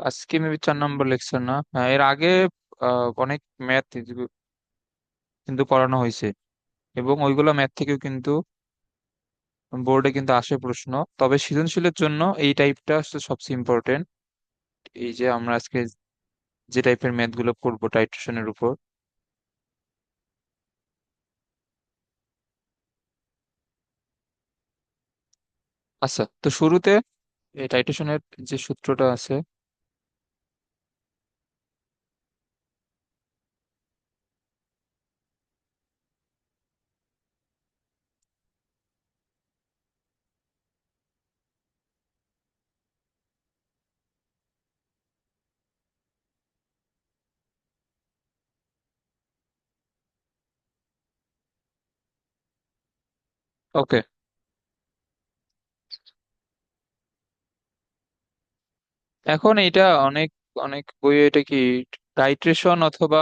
আজকে মেবি 4 নম্বর লেকচার না? হ্যাঁ, এর আগে অনেক ম্যাথ কিন্তু করানো হয়েছে, এবং ওইগুলো ম্যাথ থেকেও কিন্তু বোর্ডে কিন্তু আসে প্রশ্ন। তবে সৃজনশীলের জন্য এই টাইপটা হচ্ছে সবচেয়ে ইম্পর্টেন্ট। এই যে আমরা আজকে যে টাইপের ম্যাথ গুলো করবো টাইট্রেশনের উপর। আচ্ছা, তো শুরুতে এই টাইট্রেশনের যে সূত্রটা আছে। ওকে, এখন এটা অনেক অনেক বইয়ে এটা কি টাইট্রেশন, অথবা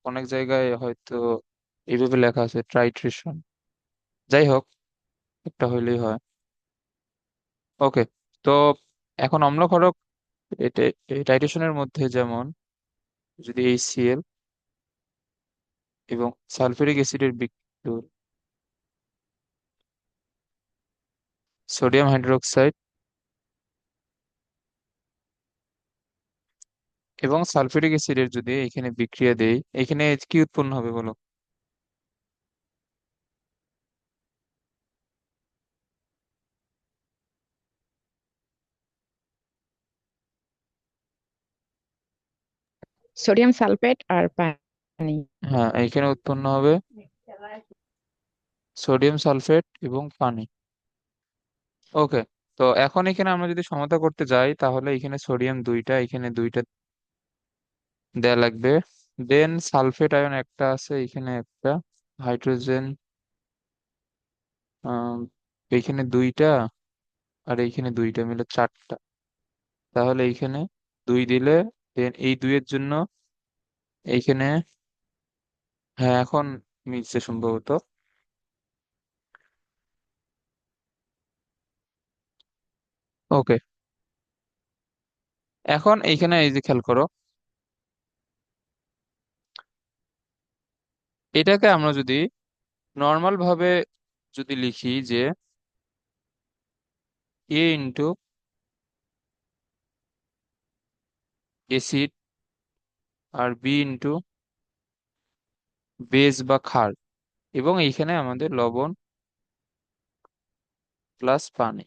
অনেক জায়গায় হয়তো এইভাবে লেখা আছে ট্রাইট্রেশন। যাই হোক, একটা হইলেই হয়। ওকে, তো এখন অম্লক্ষারক এটা টাইট্রেশনের মধ্যে যেমন যদি HCl এবং সালফিউরিক অ্যাসিডের বিক্রিয়া, সোডিয়াম হাইড্রোক্সাইড এবং সালফিউরিক অ্যাসিডের যদি এখানে বিক্রিয়া দেই, এখানে কি উৎপন্ন হবে বলো? সোডিয়াম সালফেট আর পানি। হ্যাঁ, এখানে উৎপন্ন হবে সোডিয়াম সালফেট এবং পানি। ওকে, তো এখন এখানে আমরা যদি সমতা করতে যাই, তাহলে এখানে সোডিয়াম দুইটা, এখানে দুইটা দেয়া লাগবে। দেন সালফেট আয়ন একটা আছে, এখানে একটা হাইড্রোজেন, এইখানে দুইটা, আর এইখানে দুইটা মিলে চারটা। তাহলে এইখানে দুই দিলে, দেন এই দুইয়ের জন্য এইখানে, হ্যাঁ এখন মিলছে সম্ভবত। ওকে, এখন এইখানে এই যে খেয়াল করো, এটাকে আমরা যদি নর্মাল ভাবে যদি লিখি যে A ইন্টু অ্যাসিড আর B ইন্টু বেস বা ক্ষার, এবং এইখানে আমাদের লবণ প্লাস পানি।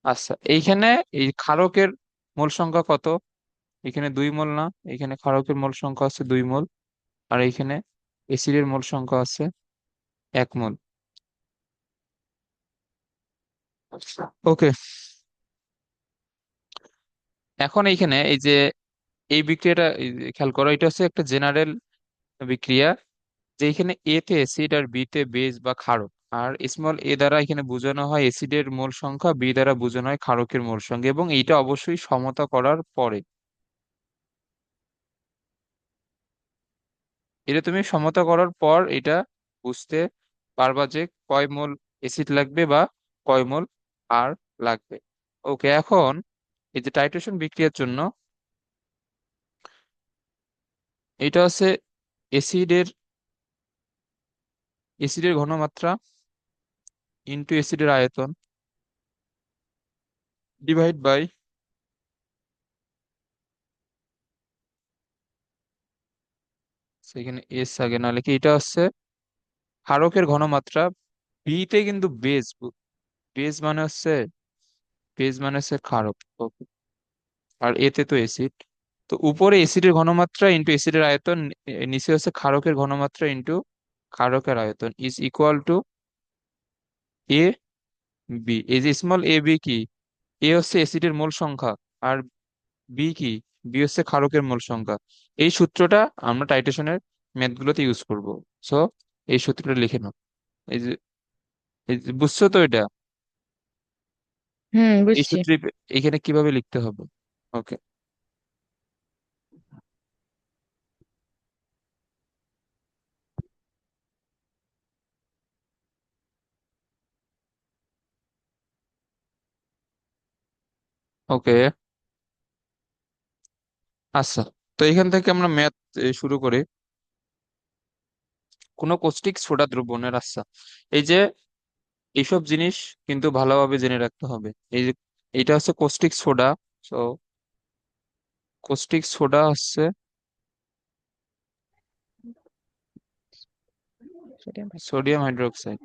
আচ্ছা, এইখানে এই ক্ষারকের মোল সংখ্যা কত? এখানে 2 মোল না? এখানে ক্ষারকের মোল সংখ্যা আছে 2 মোল, আর এইখানে অ্যাসিডের মোল সংখ্যা আছে 1 মোল। ওকে, এখন এইখানে এই যে এই বিক্রিয়াটা এই যে খেয়াল করো, এটা হচ্ছে একটা জেনারেল বিক্রিয়া, যে এখানে এ তে অ্যাসিড আর বি তে বেস বা ক্ষারক। আর স্মল এ দ্বারা এখানে বোঝানো হয় অ্যাসিডের মোল সংখ্যা, বি দ্বারা বোঝানো হয় ক্ষারকের মোল সংখ্যা, এবং এইটা অবশ্যই সমতা করার পরে। এটা তুমি সমতা করার পর এটা বুঝতে পারবা যে কয় মোল অ্যাসিড লাগবে বা কয় মোল আর লাগবে। ওকে, এখন এই যে টাইট্রেশন বিক্রিয়ার জন্য এটা হচ্ছে অ্যাসিডের অ্যাসিডের ঘনমাত্রা ইনটু অ্যাসিডের আয়তন ডিভাইড বাই, সেখানে এস আগে না লিখে, এটা হচ্ছে ক্ষারকের ঘনমাত্রা। বি তে কিন্তু বেস, বেস মানে হচ্ছে বেস মানে হচ্ছে ক্ষারক। Okay, আর এতে তো অ্যাসিড। তো উপরে অ্যাসিডের ঘনমাত্রা ইনটু অ্যাসিডের আয়তন, নিচে হচ্ছে ক্ষারকের ঘনমাত্রা ইনটু ক্ষারকের আয়তন is equal to A B. এই যে স্মল এ বি কি, এ হচ্ছে অ্যাসিডের মোল সংখ্যা, আর বি কি, বি হচ্ছে ক্ষারকের মোল সংখ্যা। এই সূত্রটা আমরা টাইট্রেশনের ম্যাথগুলোতে ইউজ করব। সো এই সূত্রটা লিখে নাও। এই যে বুঝছো তো এটা? হুম, এই বুঝছি। সূত্রে এখানে কিভাবে লিখতে হবে? ওকে, ওকে, আচ্ছা, তো এখান থেকে আমরা ম্যাথ শুরু করি। কোনো কৌষ্টিক সোডা দ্রবণের, আচ্ছা, এই যে এইসব জিনিস কিন্তু ভালোভাবে জেনে রাখতে হবে। এই যে এটা হচ্ছে কৌষ্টিক সোডা। তো কৌষ্টিক সোডা হচ্ছে সোডিয়াম। Sodium hydroxide.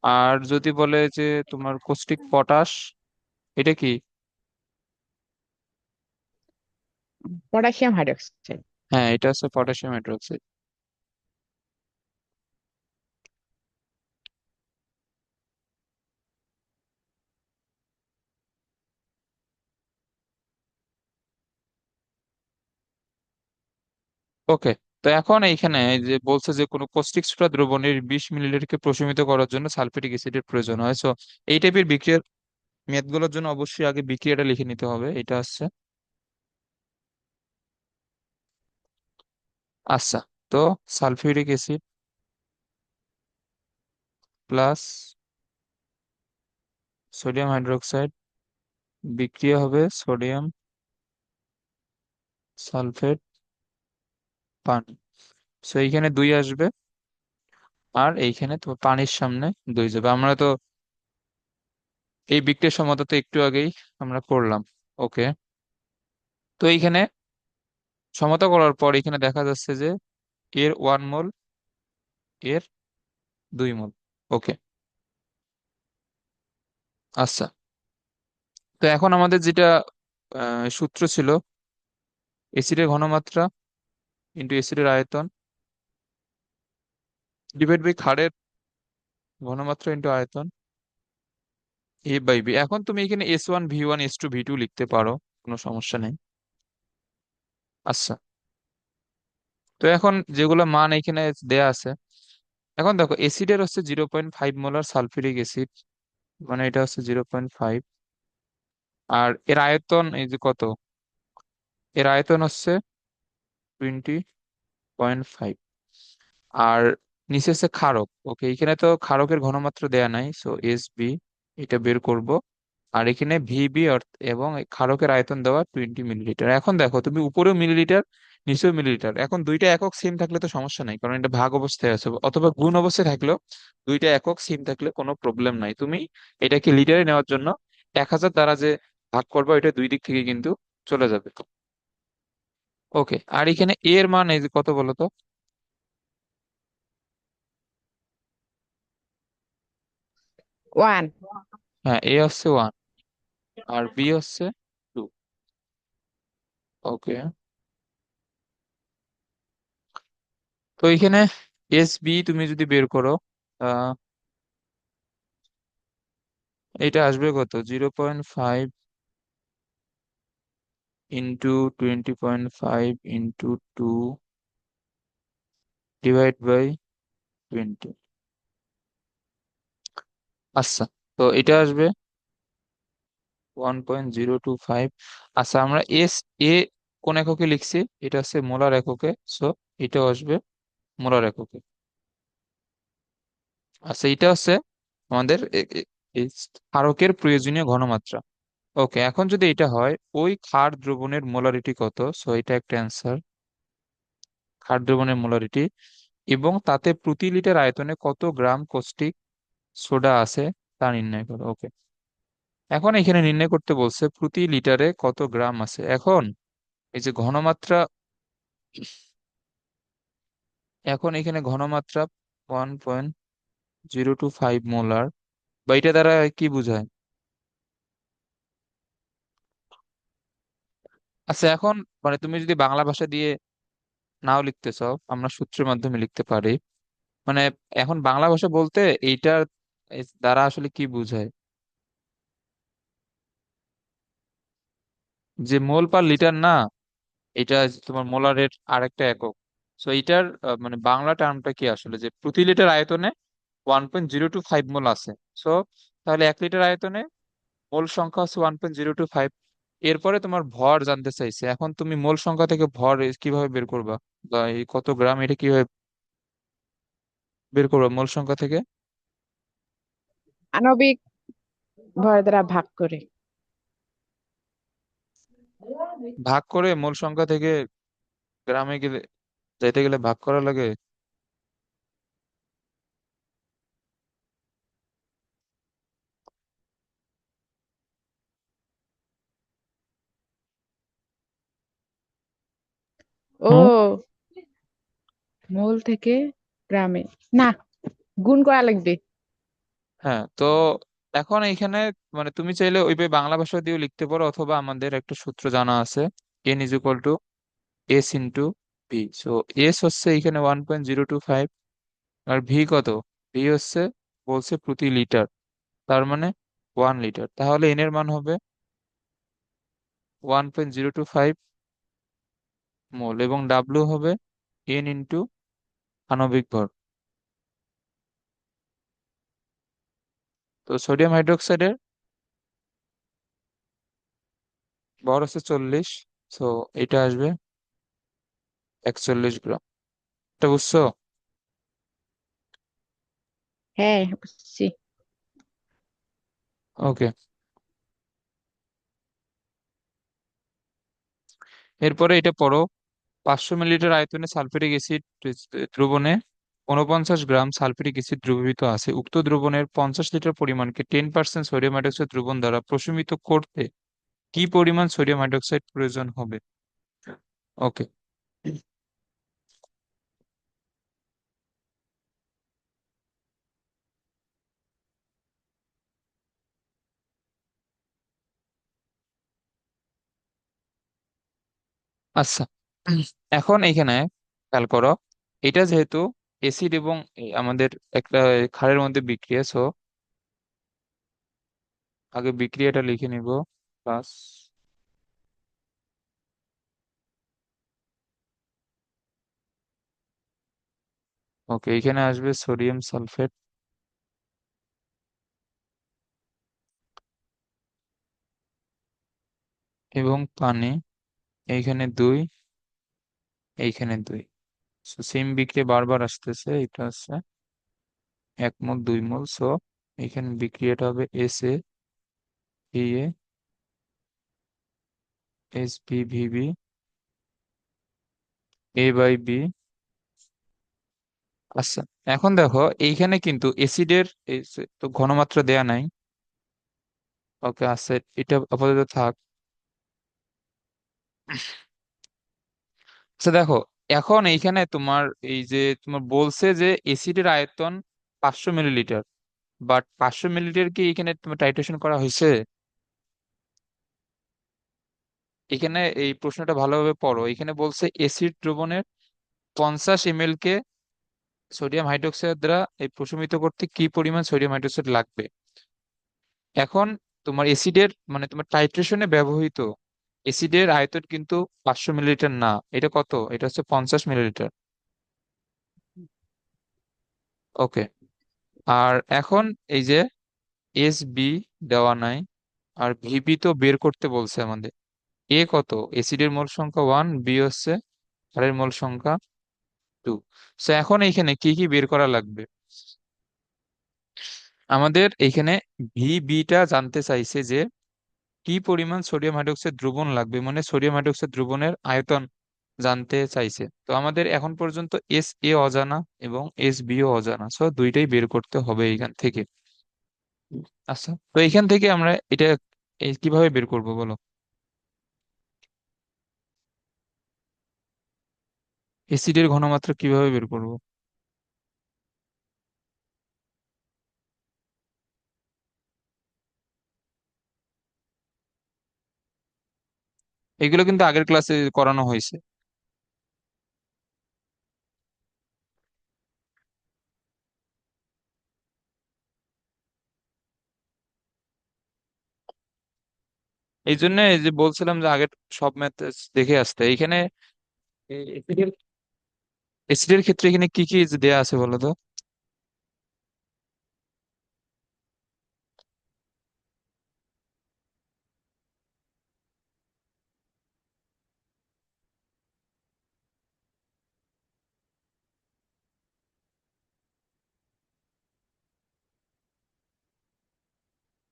আর যদি বলে যে তোমার কৌষ্টিক পটাশ, এটা কি? Potassium hydroxide. হ্যাঁ, এটা হচ্ছে পটাশিয়াম হাইড্রোক্সাইড। ওকে, তো এখন এইখানে এই যে বলছে যে কোনো কৌষ্টিক সোডা দ্রবণের 20 মিলিলিটারকে প্রশমিত করার জন্য সালফিউরিক অ্যাসিডের প্রয়োজন হয়। সো এই টাইপের বিক্রিয়ার মেথগুলোর জন্য অবশ্যই আগে বিক্রিয়াটা লিখে নিতে হবে। এটা হচ্ছে, আচ্ছা, তো sulphuric acid plus sodium hydroxide, বিক্রিয়া হবে সোডিয়াম সালফেট, পানি। সো এইখানে 2 আসবে, আর এইখানে তো পানির সামনে 2 যাবে। আমরা তো এই বিক্রিয়া সমতা তো একটু আগেই আমরা করলাম। ওকে, তো এইখানে সমতা করার পর এখানে দেখা যাচ্ছে যে এর 1 মোল, এর 2 মোল। ওকে, আচ্ছা, তো এখন আমাদের যেটা সূত্র ছিল, এসিডের ঘনমাত্রা ইন্টু এসিডের আয়তন ডিভাইড বাই ক্ষারের ঘনমাত্রা ইন্টু আয়তন, এ বাই বি। এখন তুমি এখানে S1 V1 S2 V2 লিখতে পারো, কোনো সমস্যা নেই। আচ্ছা, তো এখন যেগুলো মান এখানে দেয়া আছে, এখন দেখো এসিডের হচ্ছে 0.5 মোলার সালফিউরিক অ্যাসিড, মানে এটা হচ্ছে 0.5। আর এর আয়তন এই যে কত, এর আয়তন হচ্ছে 20.5। আর নিচে হচ্ছে ক্ষারক। ওকে, এখানে তো ক্ষারকের ঘনমাত্রা দেয়া নাই, সো SB এটা বের করব। আর এখানে ভিবি এবং এই ক্ষারকের আয়তন দেওয়া 20 মিলিলিটার। এখন দেখো তুমি উপরেও মিলিলিটার, নিচেও মিলিলিটার, এখন দুইটা একক সেম থাকলে তো সমস্যা নাই, কারণ এটা ভাগ অবস্থায় আছে, অথবা গুণ অবস্থায় থাকলেও দুইটা একক সেম থাকলে কোনো প্রবলেম নাই। তুমি এটাকে লিটারে নেওয়ার জন্য 1000 দ্বারা যে ভাগ করবে, এটা দুই দিক থেকে কিন্তু চলে যাবে। ওকে, আর এখানে এর মান এই যে কত বলো তো? ওয়ান। হ্যাঁ, এ হচ্ছে 1 আর বি হচ্ছে 2। ওকে, তো এখানে SB তুমি যদি বের করো, আহ এটা আসবে কত, 0.5 ইন্টু 20.5 ইন্টু 2 ডিভাইড বাই 20। আচ্ছা, তো এটা আসবে 1.025। আচ্ছা, আমরা এ কোন এককে লিখছি? এটা হচ্ছে মোলার এককে, সো এটাও আসবে মোলার এককে। আচ্ছা, এটা হচ্ছে আমাদের এই ক্ষারকের প্রয়োজনীয় ঘনমাত্রা। ওকে, এখন যদি এটা হয় ওই ক্ষার দ্রবণের মোলারিটি কত, সো এটা একটা অ্যান্সার, ক্ষার দ্রবণের মোলারিটি, এবং তাতে প্রতি লিটার আয়তনে কত গ্রাম কস্টিক সোডা আছে তা নির্ণয় করো। ওকে, এখন এখানে নির্ণয় করতে বলছে প্রতি লিটারে কত গ্রাম আছে। এখন এই যে ঘনমাত্রা, এখন এখানে ঘনমাত্রা 1.025 মোলার, বা এটা দ্বারা কি বোঝায়? আচ্ছা, এখন মানে তুমি যদি বাংলা ভাষা দিয়ে নাও লিখতে চাও, আমরা সূত্রের মাধ্যমে লিখতে পারি। মানে এখন বাংলা ভাষা বলতে এইটার দ্বারা আসলে কি বোঝায়, যে মোল পার লিটার না, এটা তোমার মোলারের আরেকটা একক। সো এইটার মানে বাংলা টার্মটা কি আসলে, যে প্রতি লিটার আয়তনে 1.025 মোল আছে। সো তাহলে 1 লিটার আয়তনে মোল সংখ্যা হচ্ছে 1.025। এরপরে তোমার ভর জানতে চাইছে, এখন তুমি মোল সংখ্যা থেকে ভর কিভাবে বের করবা, বা এই কত গ্রাম এটা কিভাবে বের করবা মোল সংখ্যা থেকে? আণবিক ভর দ্বারা ভাগ করে। ভাগ করে মূল সংখ্যা থেকে গ্রামে গেলে, যাইতে গেলে ভাগ করা লাগে। ও, মূল থেকে গ্রামে, না, গুণ করা লাগবে। হ্যাঁ, তো এখন এইখানে মানে তুমি চাইলে ওইভাবে বাংলা ভাষা দিয়েও লিখতে পারো, অথবা আমাদের একটা সূত্র জানা আছে, N is equal to S into V. So S হচ্ছে এখানে 1.025, আর ভি কত? ভি হচ্ছে, বলছে প্রতি লিটার, তার মানে 1 লিটার, তাহলে এন এর মান হবে 1.025 মোল, এবং ডাব্লিউ হবে এন ইন্টু আণবিক ভর। তো সোডিয়াম হাইড্রোক্সাইডের ভর হচ্ছে 40, সো এটা আসবে 41 গ্রাম। এটা বুঝছো? হ্যাঁ, বুঝছি। ওকে। এরপরে এটা পড়ো, 500 মিলিলিটার আয়তনে সালফিউরিক অ্যাসিড দ্রবণে 49 গ্রাম সালফিউরিক অ্যাসিড দ্রবীভূত আছে। উক্ত দ্রবণের 50 লিটার পরিমাণকে 10% সোডিয়াম হাইড্রোক্সাইড দ্রবণ দ্বারা প্রশমিত করতে কি পরিমাণ সোডিয়াম হাইড্রোক্সাইড প্রয়োজন হবে? ওকে। আচ্ছা, এখন এইখানে খেয়াল করো, এটা যেহেতু অ্যাসিড এবং আমাদের একটা ক্ষারের মধ্যে বিক্রিয়া, সো আগে বিক্রিয়াটা লিখে নিব। প্লাস, ওকে, এখানে আসবে সোডিয়াম সালফেট এবং পানি, এইখানে 2, এইখানে 2। সেম বিক্রিয়া বারবার আসতেছে, এটা হচ্ছে 1 মোল 2 মোল, সো এখানে বিক্রিয়াটা হবে S A V A S B V B A by B. আচ্ছা, এখন দেখো এইখানে কিন্তু অ্যাসিডের তো ঘনমাত্রা দেয়া নাই। ওকে, আচ্ছা, এটা আপাতত থাক। আচ্ছা দেখো, এখন এইখানে তোমার এই যে তোমার বলছে যে অ্যাসিডের আয়তন 500 মিলিলিটার, বাট 500 মিলিলিটার কি এখানে তোমার টাইট্রেশন করা হয়েছে? এখানে এই প্রশ্নটা ভালোভাবে পড়ো, এখানে বলছে অ্যাসিড দ্রবণের 50 ml কে সোডিয়াম হাইড্রোক্সাইড দ্বারা এই প্রশমিত করতে কি পরিমাণ সোডিয়াম হাইড্রোক্সাইড লাগবে। এখন তোমার অ্যাসিডের মানে তোমার টাইট্রেশনে ব্যবহৃত অ্যাসিডের আয়তন কিন্তু 500 মিলিলিটার না, এটা কত? এটা হচ্ছে 50 মিলিলিটার। ওকে। আর এখন এই যে এস বি দেওয়া নাই, আর ভিবি তো বের করতে বলছে আমাদের। এ কত? অ্যাসিডের মোল সংখ্যা 1, বি হচ্ছে ক্ষারের মোল সংখ্যা 2। সো এখন এইখানে কি কি বের করা লাগবে? আমাদের এইখানে ভিবিটা জানতে চাইছে যে কি পরিমাণ সোডিয়াম হাইড্রোক্সাইড দ্রবণ লাগবে, মানে সোডিয়াম হাইড্রোক্সাইড দ্রবণের আয়তন জানতে চাইছে। তো আমাদের এখন পর্যন্ত এস এ অজানা এবং এস বি ও অজানা, সো দুইটাই বের করতে হবে এইখান থেকে। আচ্ছা, তো এইখান থেকে আমরা এটা কিভাবে বের করব বলো? অ্যাসিডের ঘনমাত্রা কিভাবে বের করব? এগুলো কিন্তু আগের ক্লাসে করানো হয়েছে। এই জন্য এই যে বলছিলাম যে আগের সব ম্যাথ দেখে আসতে। এইখানে অ্যাসিডের অ্যাসিডের ক্ষেত্রে এখানে কি কি দেয়া আছে বলো তো?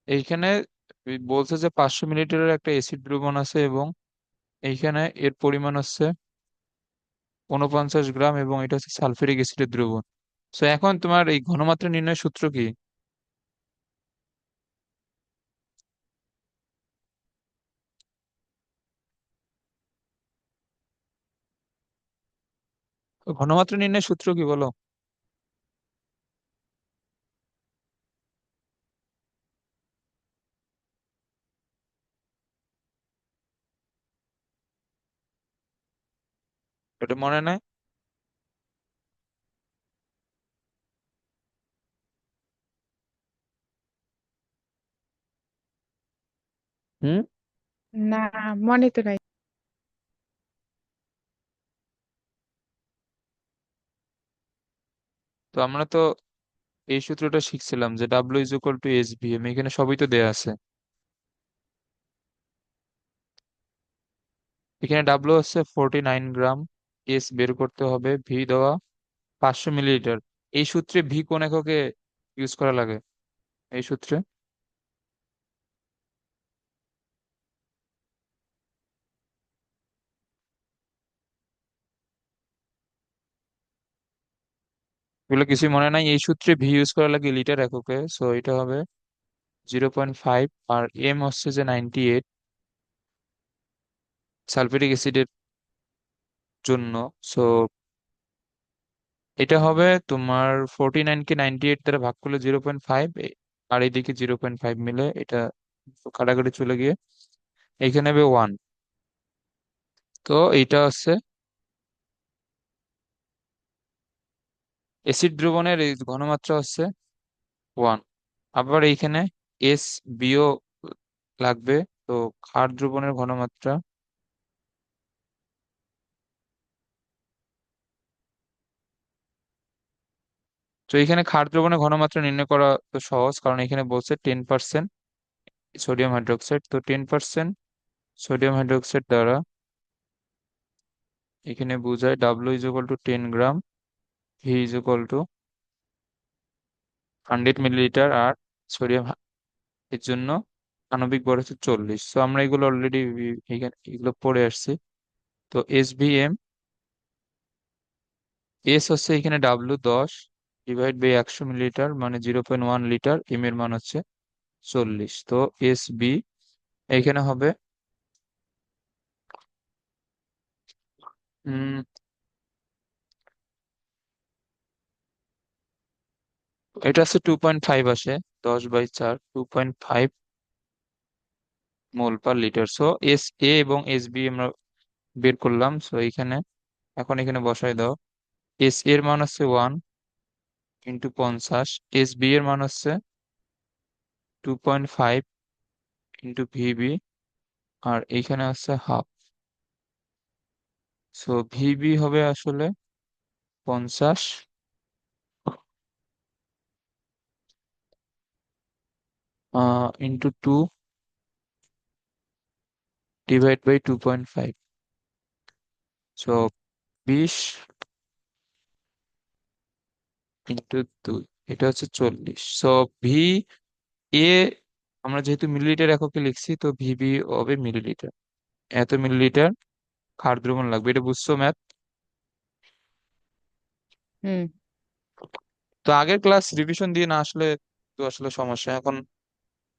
এইখানে বলছে যে 500 মিলিলিটারের একটা অ্যাসিড দ্রবণ আছে, এবং এইখানে এর পরিমাণ হচ্ছে 49 গ্রাম এবং এটা হচ্ছে সালফিউরিক অ্যাসিডের দ্রবণ। তো এখন তোমার এই ঘনমাত্রা নির্ণয়ের সূত্র কি? ঘনমাত্রা নির্ণয়ের সূত্র কি বলো? এটা মনে নাই? হুম। না, মনে তো নাই। তো আমরা তো এই সূত্রটা শিখছিলাম যে W is equal to S V M, এখানে সবই তো দেয়া আছে। এখানে ডাব্লিউ হচ্ছে 49 গ্রাম, এস বের করতে হবে, ভি দেওয়া 500 মিলিলিটার। এই সূত্রে ভি কোন এককে ইউজ করা লাগে? এই সূত্রে এগুলো কিছুই মনে নাই। এই সূত্রে ভি ইউজ করা লাগে লিটার এককে, সো এটা হবে 0.5। আর এম হচ্ছে যে 98 সালফিউরিক অ্যাসিডের জন্য। সো এটা হবে তোমার 49-কে 98 দ্বারা ভাগ করলে 0.5, আর এইদিকে 0.5 মিলে এটা কাটাকাটি চলে গিয়ে এখানে হবে 1। তো এইটা হচ্ছে অ্যাসিড দ্রবণের এই ঘনমাত্রা হচ্ছে 1। আবার এইখানে এস বিও লাগবে। তো ক্ষার দ্রবণের ঘনমাত্রা, তো এখানে ক্ষার দ্রবণের ঘনমাত্রা নির্ণয় করা তো সহজ, কারণ এখানে বলছে 10% সোডিয়াম হাইড্রোক্সাইড। তো 10% সোডিয়াম হাইড্রোক্সাইড দ্বারা এখানে বোঝায় W is equal to 10 gram, V is equal to 100 millilitre. আর সোডিয়াম এর জন্য আণবিক ভর হচ্ছে 40। তো আমরা এগুলো অলরেডি এখানে এগুলো পড়ে আসছি। তো এস ভি এম, এস হচ্ছে এখানে ডাব্লিউ 10 ডিভাইড বাই 100 মিলিলিটার মানে 0.1 লিটার, এম এর মান হচ্ছে 40। তো এস বি এখানে হবে উম এটা হচ্ছে 2.5 আসে, 10/4, 2.5 mole per litre. So S A এবং এস বি আমরা বের করলাম। সো এখানে এখন এখানে বসাই দাও। এস এর মান হচ্ছে 1 × 50, এস বি এর মান হচ্ছে 2.5 × ভিবি, আর এইখানে আছে হাফ। সো ভিবি হবে আসলে 50 into 2 divide by 2.5। So 20 into 2, এটা হচ্ছে 40। সো ভি এ আমরা যেহেতু মিলিলিটার এককে লিখছি, তো ভিবি হবে মিলিলিটার। এত মিলিলিটার ক্ষার দ্রবণ লাগবে, এটা বুঝছো ম্যাথ? হুম। তো আগের ক্লাস রিভিশন দিয়ে না আসলে তো আসলে সমস্যা এখন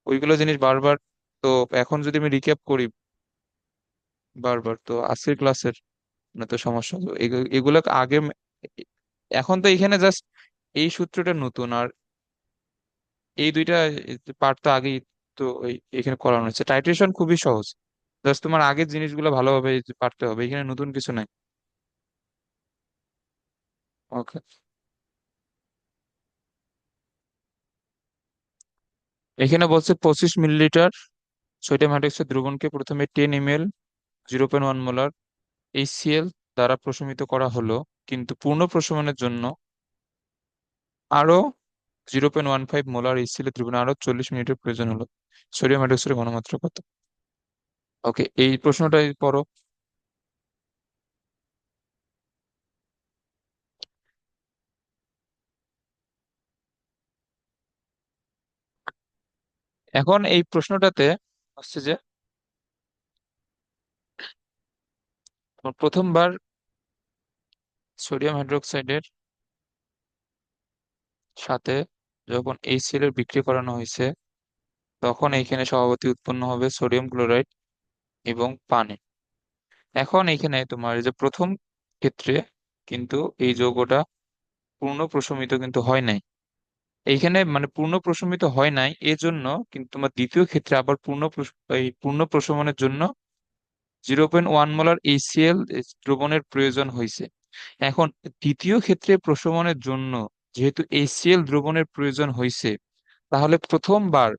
ওইগুলো জিনিস বারবার। তো এখন যদি আমি রিক্যাপ করি বারবার, তো আজকের ক্লাসের না তো সমস্যা হবে। এগুলো আগে এখন তো এখানে জাস্ট এই সূত্রটা নতুন, আর এই দুইটা পার্ট তো আগেই তো এখানে করানো হচ্ছে। টাইট্রেশন খুবই সহজ, জাস্ট তোমার আগের জিনিসগুলো ভালোভাবে পারতে হবে, এখানে নতুন কিছু নাই। ওকে। এখানে বলছে 25 মিলিলিটার সোডিয়াম হাইড্রোক্সাইড দ্রবণকে প্রথমে 10 ml 0.1 মোলার HCl দ্বারা প্রশমিত করা হলো, কিন্তু পূর্ণ প্রশমনের জন্য আরো 0.15 মোলার HCl এর দ্রবণে আরো 40 মিনিটের প্রয়োজন হলো। সোডিয়াম হাইড্রোক্সাইডের ঘনমাত্রা কত? ওকে, এই প্রশ্নটাই পড়ো। এখন এই প্রশ্নটাতে হচ্ছে যে তোমার প্রথমবার সোডিয়াম হাইড্রোক্সাইডের সাথে যখন HCl এর বিক্রিয়া করানো হয়েছে, তখন এইখানে স্বভাবতই উৎপন্ন হবে সোডিয়াম ক্লোরাইড এবং পানি। এখন এইখানে তোমার এই যে প্রথম ক্ষেত্রে কিন্তু এই যৌগটা পূর্ণ প্রশমিত কিন্তু হয় নাই। এইখানে মানে পূর্ণ প্রশমিত হয় নাই এজন্য কিন্তু তোমার দ্বিতীয় ক্ষেত্রে আবার এই পূর্ণ প্রশমনের জন্য 0.1 মোলার HCl দ্রবণের প্রয়োজন হয়েছে। এখন দ্বিতীয় ক্ষেত্রে প্রশমনের জন্য যেহেতু HCl দ্রবণের প্রয়োজন হয়েছে, তাহলে প্রথমবার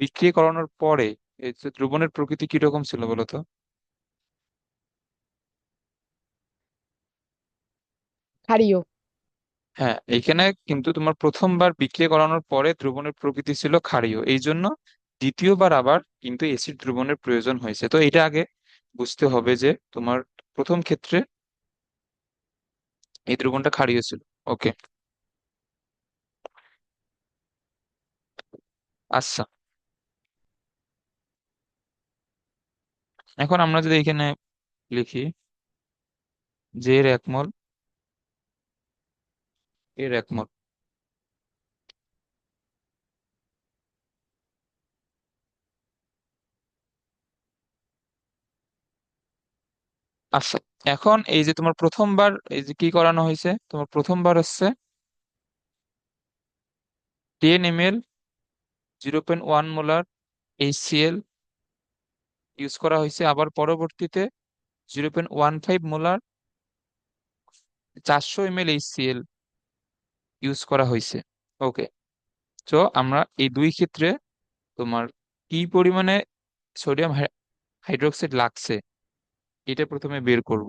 বিক্রিয়া করানোর পরে এই যে দ্রবণের প্রকৃতি কিরকম ছিল বলতো? ক্ষারীয়। হ্যাঁ, এইখানে কিন্তু তোমার প্রথমবার বিক্রিয়া করানোর পরে দ্রবণের প্রকৃতি ছিল ক্ষারীয়, এই জন্য দ্বিতীয়বার আবার কিন্তু অ্যাসিড দ্রবণের প্রয়োজন হয়েছে। তো এটা আগে বুঝতে হবে যে তোমার প্রথম ক্ষেত্রে এই দ্রবণটা ক্ষারীয় ছিল। ওকে। আচ্ছা, এখন আমরা যদি এখানে লিখি যে এর এক মোল। আচ্ছা, এখন এই যে তোমার প্রথমবার এই যে কি করানো হয়েছে, তোমার প্রথমবার হচ্ছে 10 ml 0.1 মোলার HCl ইউজ করা হয়েছে, আবার পরবর্তীতে 0.15 মোলার 400 ml HCl ইউজ করা হয়েছে। ওকে। তো আমরা এই দুই ক্ষেত্রে তোমার কি পরিমাণে সোডিয়াম হাইড্রোক্সাইড লাগছে এটা প্রথমে বের করব,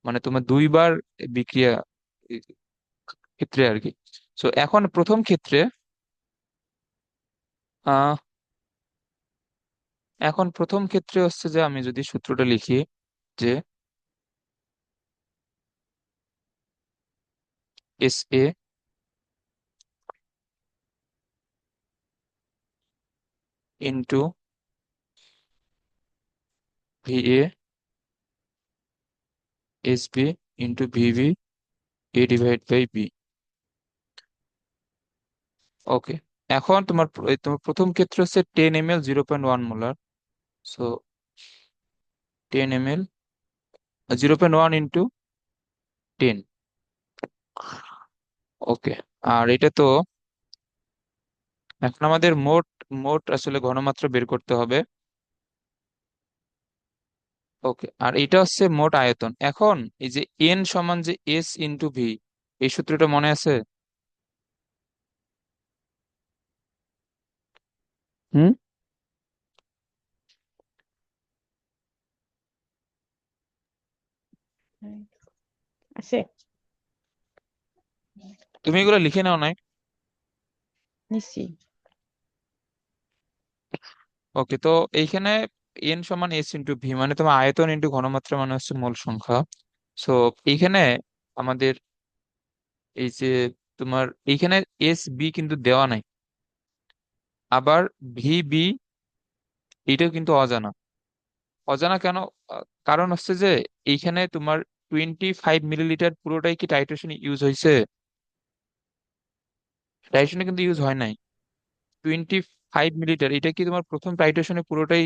মানে তোমার দুইবার বিক্রিয়া এই ক্ষেত্রে আর কি। তো এখন প্রথম ক্ষেত্রে আহ এখন প্রথম ক্ষেত্রে হচ্ছে যে আমি যদি সূত্রটা লিখি যে SA into VA SB into VB A/B। ওকে। এখন তোমার প্রথম ক্ষেত্রে হচ্ছে 10 ml 0.1 molar. So 10 ml 0.1 into 10। ওকে। আর এটা তো এখন আমাদের মোট মোট আসলে ঘনমাত্রা বের করতে হবে। ওকে, আর এটা হচ্ছে মোট আয়তন। এখন এই যে এন সমান যে S ইন্টু V, এই সূত্রটা মনে আছে? হুম। আছে। তুমি এগুলো লিখে নাও নাই? নিশ্চয়ই। ওকে, তো এইখানে এন সমান S ইন্টু V মানে তোমার আয়তন ইন্টু ঘনমাত্রা মানে হচ্ছে মোল সংখ্যা। সো এইখানে আমাদের এই যে তোমার এইখানে SB কিন্তু দেওয়া নাই, আবার VB এটাও কিন্তু অজানা। অজানা কেন? কারণ হচ্ছে যে এইখানে তোমার 25 মিলিলিটার পুরোটাই কি টাইট্রেশন ইউজ হয়েছে? টাইট্রেশনে কিন্তু ইউজ হয় নাই। 25 মিলিলিটার এটা কি তোমার প্রথম টাইট্রেশনে পুরোটাই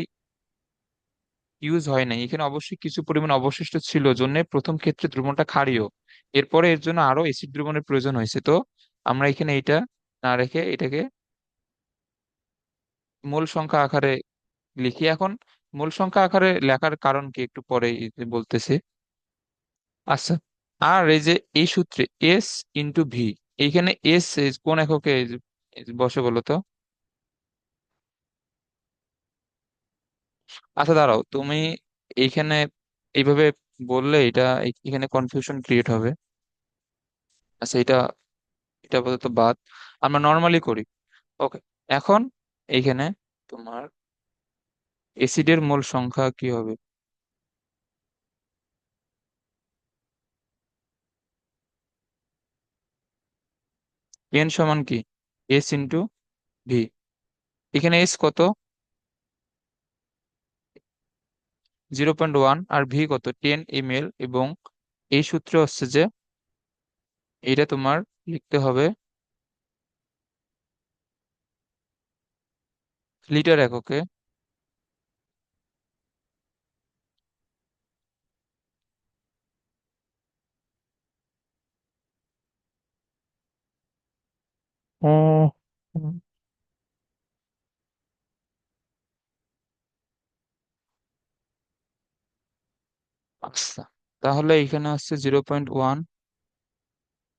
ইউজ হয় নাই, এখানে অবশ্যই কিছু পরিমাণ অবশিষ্ট ছিল, জন্য প্রথম ক্ষেত্রে দ্রবণটা ক্ষারীয়। এরপরে এর জন্য আরো অ্যাসিড দ্রবণের প্রয়োজন হয়েছে। তো আমরা এখানে এটা না রেখে এটাকে মোল সংখ্যা আকারে লিখি। এখন মোল সংখ্যা আকারে লেখার কারণ কি একটু পরে বলতেছি। আচ্ছা, আর এই যে এই সূত্রে S ইন্টু V, এইখানে কোন এককে বসে বলো তো? আচ্ছা দাঁড়াও, তুমি এইখানে এইভাবে বললে এটা এখানে কনফিউশন ক্রিয়েট হবে। আচ্ছা, এটা এটা আপাতত বাদ, আমরা নর্মালি করি। ওকে। এখন এইখানে তোমার অ্যাসিডের মোল সংখ্যা কি হবে? এন সমান কি S ইন্টু V। এখানে এস কত? 0.1, আর ভি কত 10 ml, এবং এই সূত্র হচ্ছে যে এটা তোমার লিখতে হবে লিটার এককে। ও, হুম, আচ্ছা, তাহলে এখানে হচ্ছে 0.1,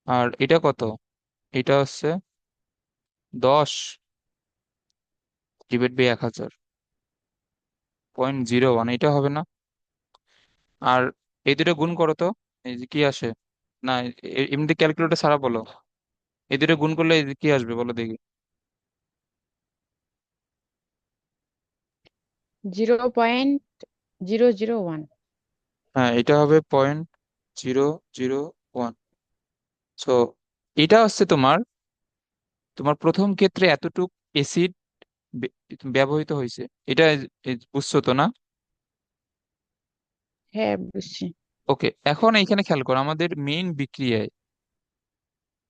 আর এটা কত? এটা হচ্ছে 10 / 1000, 0.01, এটা হবে না? আর এই দুটো গুণ করো তো, এই যে কি আসে? না, এমনি ক্যালকুলেটর ছাড়া বলো, এই দুটো গুণ করলে এই যে কি আসবে বলো দেখি। 0.001। হ্যাঁ, এটা হবে 0.001। সো এটা হচ্ছে তোমার তোমার প্রথম ক্ষেত্রে এতটুক অ্যাসিড ব্যবহৃত হয়েছে। এটা বুঝছো তো না? হ্যাঁ, বুঝছি। ওকে, এখন এইখানে খেয়াল করো, আমাদের মেইন বিক্রিয়ায়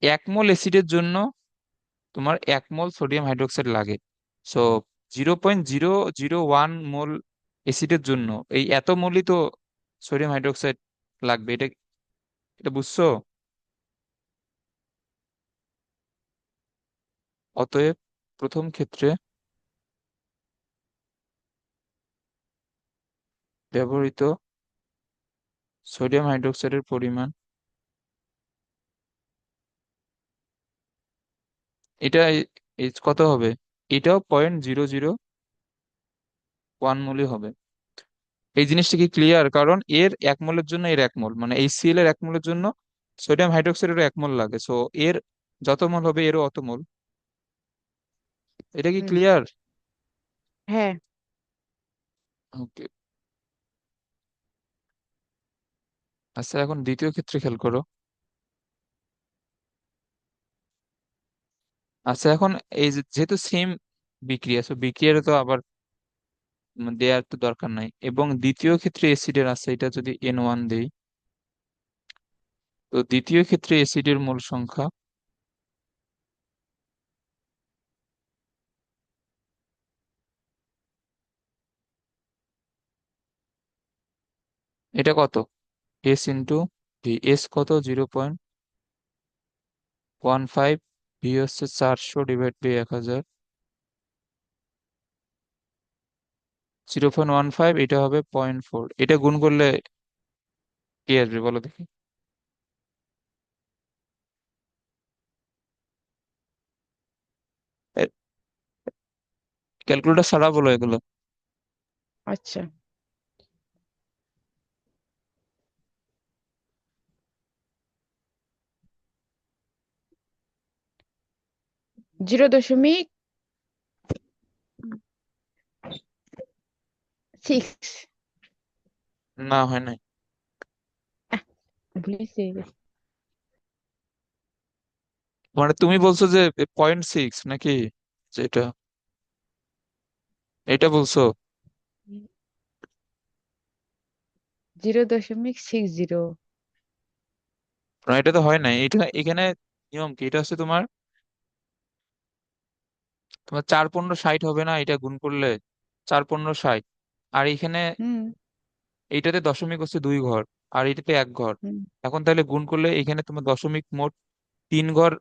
1 মোল অ্যাসিডের জন্য তোমার 1 মোল সোডিয়াম হাইড্রোক্সাইড লাগে। সো 0.001 মোল অ্যাসিডের জন্য এই এত মোলই তো সোডিয়াম হাইড্রোক্সাইড লাগবে। এটা এটা বুঝছো? অতএব প্রথম ক্ষেত্রে ব্যবহৃত সোডিয়াম হাইড্রোক্সাইডের পরিমাণ, এটা কত হবে? এটাও 0.001 মোলই হবে। এই জিনিসটা কি ক্লিয়ার? কারণ এর 1 মোলের জন্য এর 1 মোল, মানে এই সিএল এর 1 মোলের জন্য সোডিয়াম হাইড্রোক্সাইডেরও 1 মোল লাগে। সো এর যত মোল হবে এরও অত মোল। এটা কি হুম। ক্লিয়ার? হ্যাঁ। ওকে। আচ্ছা, এখন দ্বিতীয় ক্ষেত্রে খেয়াল করো। আচ্ছা, এখন এই যেহেতু সেম বিক্রিয়া, সো বিক্রিয়ার তো আবার দেওয়ার তো দরকার নাই, এবং দ্বিতীয় ক্ষেত্রে অ্যাসিডের আছে, এটা যদি N1 দেই, তো দ্বিতীয় ক্ষেত্রে অ্যাসিডের মোল সংখ্যা এটা কত? S × V, এস কত? 0.15, ভি হচ্ছে 400 / 1000, 0.15, এটা হবে 0.4। এটা গুণ করলে কি আসবে বলো দেখি। ক্যালকুলেটর ছাড়া বলো এগুলো। আচ্ছা, 0.6। না, হয় নাই। ভুলেছি। মানে তুমি বলছো যে 0.6 নাকি? যেটা এটা বলছো? 0.60। না, এটা তো হয় নাই। এটা এখানে নিয়ম কি? এটা হচ্ছে তোমার তোমার 4 × 15 = 60 হবে না এটা গুণ করলে? 4 × 15 = 60, আর এখানে হুম। এইটাতে দশমিক হচ্ছে 2 ঘর, আর এটাতে 1 ঘর। হুম। এখন তাহলে গুণ করলে এখানে তোমার দশমিক মোট 3 ঘর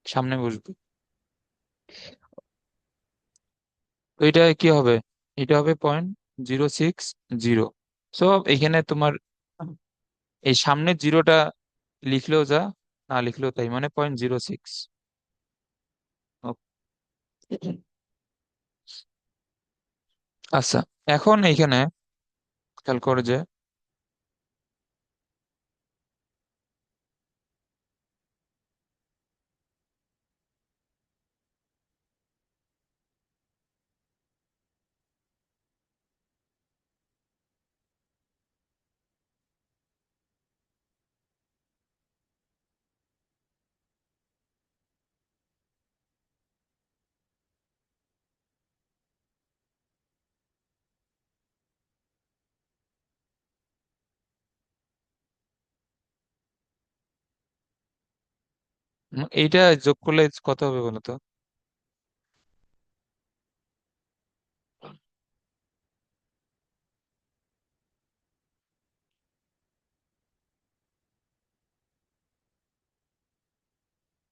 সামনে বসবে। তো এটা কি হবে? এটা হবে 0.060। সো এখানে তোমার এই সামনের জিরোটা লিখলেও যা, না লিখলেও তাই, মানে 0.06। আচ্ছা, এখন এইখানে খেয়াল করে যে এইটা যোগ করলে কত হবে বলো তো?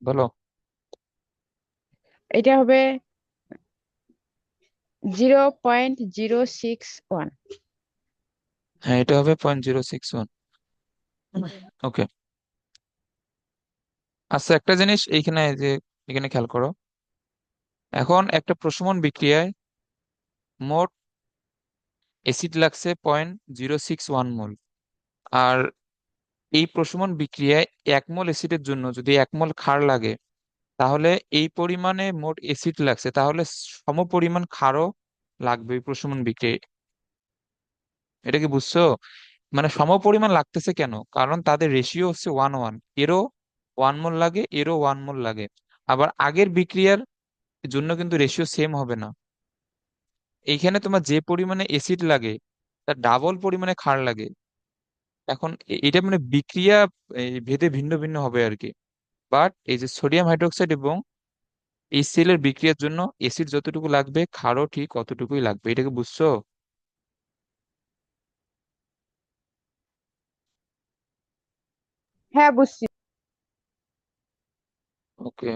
বলো। এটা হবে 0.061। হ্যাঁ, এটা হবে 0.061। ওকে। আচ্ছা, একটা জিনিস এইখানে যে এখানে খেয়াল করো। এখন একটা প্রশমন বিক্রিয়ায় মোট অ্যাসিড লাগছে 0.061 মোল। আর এই প্রশমন বিক্রিয়ায় 1 মোল অ্যাসিডের জন্য যদি 1 মোল ক্ষার লাগে, তাহলে এই পরিমাণে মোট অ্যাসিড লাগছে, তাহলে সম পরিমাণ ক্ষারও লাগবে এই প্রশমন বিক্রিয়ায়। এটা কি বুঝছো? মানে সম পরিমাণ লাগতেছে কেন? কারণ তাদের রেশিও হচ্ছে 1:1। এরও 1 মোল লাগে, এরও 1 মোল লাগে। আবার আগের বিক্রিয়ার জন্য কিন্তু রেশিও সেম হবে না। এইখানে তোমার যে পরিমাণে অ্যাসিড লাগে তার ডাবল পরিমাণে ক্ষার লাগে। এখন এটা মানে বিক্রিয়া এই ভেদে ভিন্ন ভিন্ন হবে আর কি। বাট এই যে সোডিয়াম হাইড্রোক্সাইড এবং HCl এর বিক্রিয়ার জন্য অ্যাসিড যতটুকু লাগবে, ক্ষারও ঠিক অতটুকুই লাগবে। এটাকে বুঝছো? হ্যাঁ, বুঝছি। ওকে।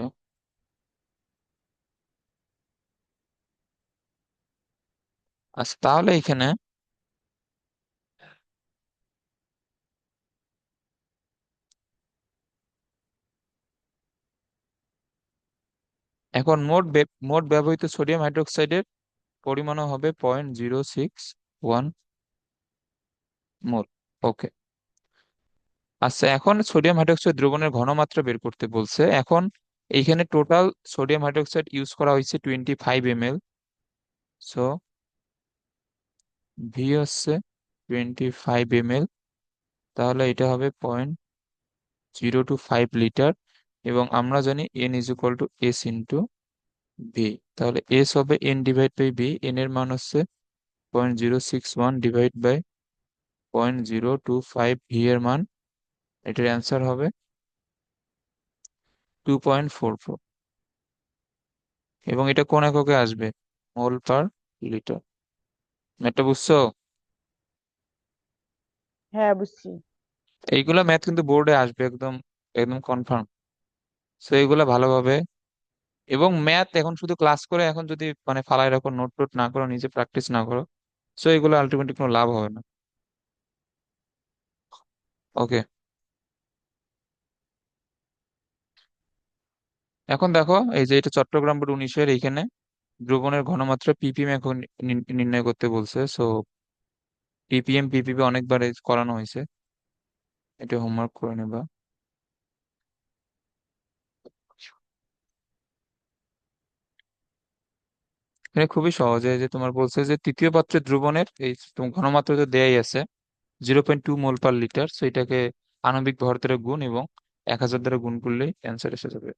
আচ্ছা, তাহলে এখানে এখন মোট ব্যবহৃত সোডিয়াম হাইড্রোক্সাইডের পরিমাণও হবে 0.061 মোল। ওকে। আচ্ছা, এখন সোডিয়াম হাইড্রোক্সাইড দ্রবণের ঘনমাত্রা বের করতে বলছে। এখন এইখানে টোটাল সোডিয়াম হাইড্রোক্সাইড ইউজ করা হয়েছে 25 ml। সো ভি হচ্ছে 25 ml। তাহলে এটা হবে 0.025 লিটার। এবং আমরা জানি N = S × V। তাহলে এস হবে N/V। এন এর মান হচ্ছে 0.061 ডিভাইড বাই 0.025, ভি এর মান, এটার অ্যান্সার হবে 2.44। এবং এটা কোন এককে আসবে? মোল পার লিটার। এটা বুঝছো? হ্যাঁ, বুঝছি। এইগুলা ম্যাথ কিন্তু বোর্ডে আসবে একদম, একদম কনফার্ম। সো এইগুলা ভালোভাবে, এবং ম্যাথ এখন শুধু ক্লাস করে এখন যদি মানে ফালায় রাখো, নোট টোট না করো, নিজে প্র্যাকটিস না করো, সো এগুলো আলটিমেটলি কোনো লাভ হবে না। ওকে। এখন দেখো, এই যে এটা চট্টগ্রাম বোর্ড 19-এর, এইখানে দ্রবণের ঘনমাত্রা ppm এখন নির্ণয় করতে বলছে। সো ppm ppb অনেকবার করানো হয়েছে, এটা হোমওয়ার্ক করে নেবা। এটা খুবই সহজ। এই যে তোমার বলছে যে তৃতীয় পাত্রের দ্রবণের এই তোমার ঘনমাত্রা তো দেয়াই আছে 0.2 মোল পার লিটার। সো এটাকে আণবিক ভর দ্বারা গুণ এবং 1000 দ্বারা গুণ করলেই অ্যান্সার এসে যাবে।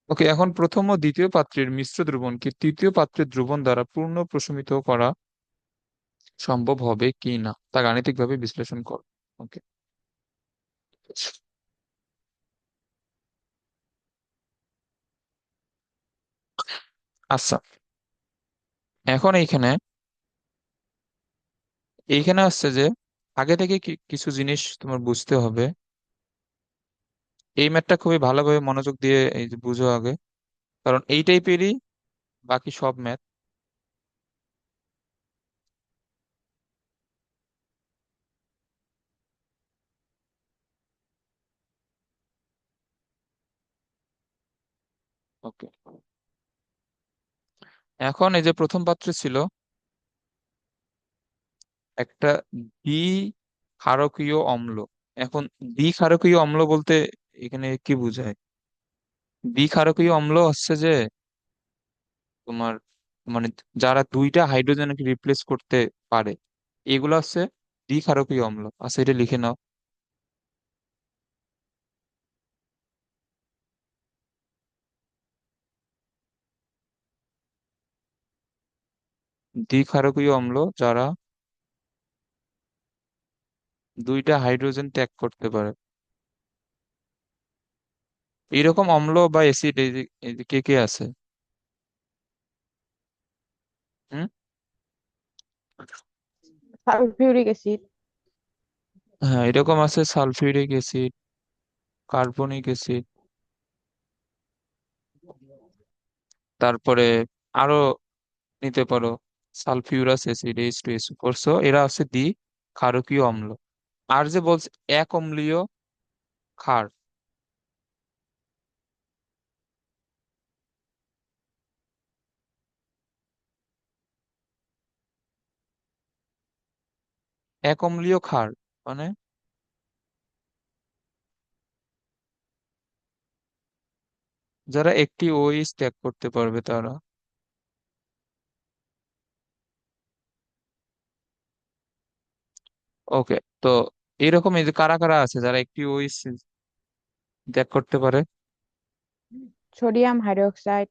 ওকে, এখন প্রথম ও দ্বিতীয় পাত্রের মিশ্র দ্রবণকে তৃতীয় পাত্রের দ্রবণ দ্বারা পূর্ণ প্রশমিত করা সম্ভব হবে কি না তা গাণিতিকভাবে বিশ্লেষণ করো। ওকে। আচ্ছা, এখন এইখানে এইখানে আসছে যে আগে থেকে কিছু জিনিস তোমার বুঝতে হবে। এই ম্যাথটা খুবই ভালোভাবে মনোযোগ দিয়ে এই যে বুঝো আগে, কারণ এই টাইপেরই বাকি সব ম্যাথ। ওকে। এখন এই যে প্রথম পাত্রে ছিল একটা দ্বি ক্ষারকীয় অম্ল। এখন দ্বি ক্ষারকীয় অম্ল বলতে এখানে কি বোঝায়? দ্বি ক্ষারকীয় অম্ল হচ্ছে যে তোমার মানে যারা দুইটা হাইড্রোজেনকে রিপ্লেস করতে পারে, এগুলো হচ্ছে দ্বি ক্ষারকীয় অম্ল। আচ্ছা, এটা লিখে নাও। দ্বি ক্ষারকীয় অম্ল যারা দুইটা হাইড্রোজেন ত্যাগ করতে পারে। এরকম অম্ল বা অ্যাসিড কে কে আছে? হুম। Sulphuric acid. হ্যাঁ, এরকম আছে সালফিউরিক অ্যাসিড, কার্বনিক অ্যাসিড, তারপরে আরো নিতে পারো সালফিউরাস অ্যাসিড, H2SO4। সো এরা হচ্ছে ক্ষারকীয় অম্ল। আর যে বলছে এক অম্লীয় ক্ষার, এক অম্লীয় ক্ষার মানে যারা একটি OH ত্যাগ করতে পারবে তারা। ওকে, তো এরকম এই যে কারা কারা আছে যারা একটি OH ত্যাগ করতে পারে? Sodium hydroxide,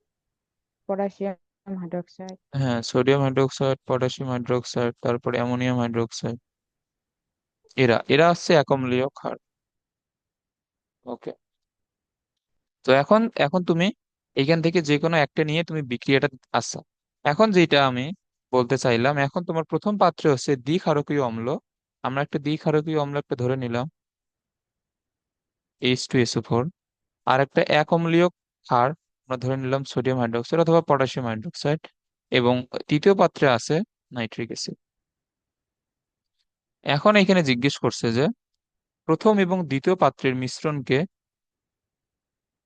potassium hydroxide. হ্যাঁ, সোডিয়াম হাইড্রোক্সাইড, পটাশিয়াম হাইড্রোক্সাইড, তারপরে অ্যামোনিয়াম হাইড্রোক্সাইড, এরা এরা হচ্ছে এক অম্লীয় ক্ষার। ওকে, তো এখন এখন তুমি এখান থেকে যে কোনো একটা নিয়ে তুমি বিক্রিয়াটা আচ্ছা, এখন যেটা আমি বলতে চাইলাম, এখন তোমার প্রথম পাত্রে হচ্ছে দ্বিক্ষারকীয় অম্ল। আমরা একটা দ্বিক্ষারকীয় অম্ল একটা ধরে নিলাম, H2SO4। আর একটা এক অম্লীয় ক্ষার আমরা ধরে নিলাম সোডিয়াম হাইড্রোক্সাইড অথবা পটাশিয়াম হাইড্রোক্সাইড। এবং তৃতীয় পাত্রে আছে নাইট্রিক অ্যাসিড। এখন এখানে জিজ্ঞেস করছে যে প্রথম এবং দ্বিতীয় পাত্রের মিশ্রণকে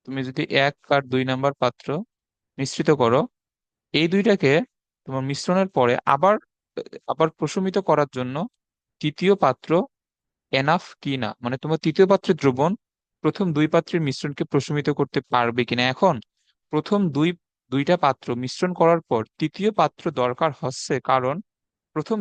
তুমি যদি 1 আর 2 নাম্বার পাত্র মিশ্রিত করো, এই দুইটাকে তোমার মিশ্রণের পরে আবার আবার প্রশমিত করার জন্য তৃতীয় পাত্র এনাফ কি না, মানে তোমার তৃতীয় পাত্রের দ্রবণ প্রথম দুই পাত্রের মিশ্রণকে প্রশমিত করতে পারবে কিনা। এখন প্রথম দুইটা পাত্র মিশ্রণ করার পর তৃতীয় পাত্র দরকার হচ্ছে, কারণ প্রথম